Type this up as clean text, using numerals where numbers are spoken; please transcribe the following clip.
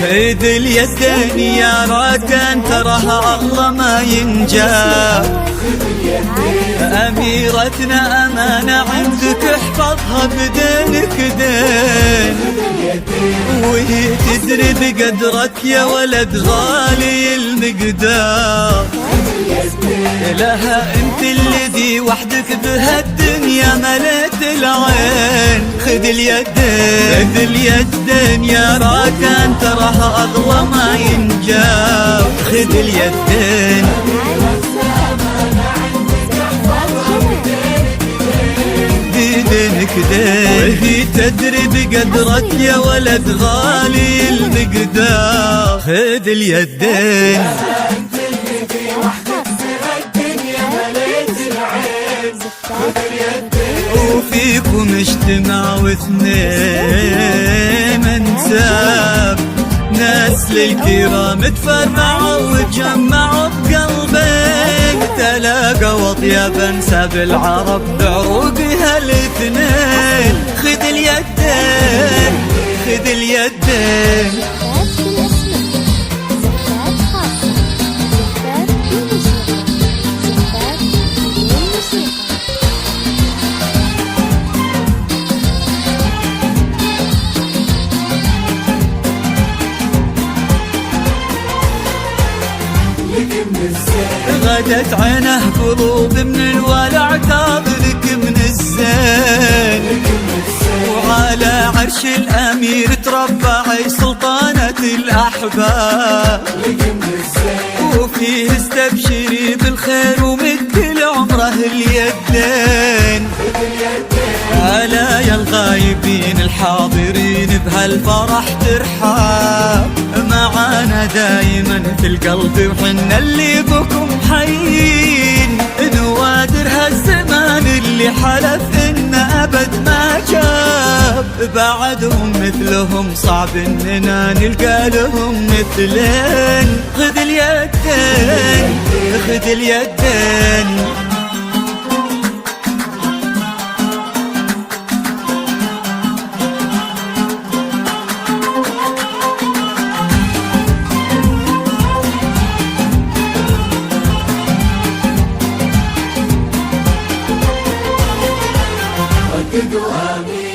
خذ اليدين يا راكان تراها الله ما ينجاب. أميرتنا أمانة عندك احفظها بدينك دين، وهي تدري بقدرك يا ولد غالي المقدار. لها انت الذي وحدك بهالدنيا مليت العين. خذ اليدين يا راكان تراها اغلى ما ينجاب. خذ اليدين بدينك دين، وهي تدري بقدرك يا ولد غالي المقدار. خذ اليدين وفيكم اجتماع واثنين انساب. ناس للكرام تفرعوا وتجمعوا بقلبين، تلاقوا اطيب انساب العرب بعروقها الاثنين. خذ اليدين خذ اليدين غدت عينه قلوب من الولع تاظلك من الزين. وعلى عرش الأمير تربعي سلطانة الأحباب. وفيه استبشري بالخير ومد لعمره اليدين. ألا يا الغايبين الحاضرين بهالفرح ترحاب. معانا دايما في القلب وحنا اللي بكم حيين. نوادر هالزمان اللي حلف إن أبد ما جاب. بعدهم مثلهم صعب إننا نلقى لهم مثلين. خذ اليدين خذ اليدين رددوا آمين.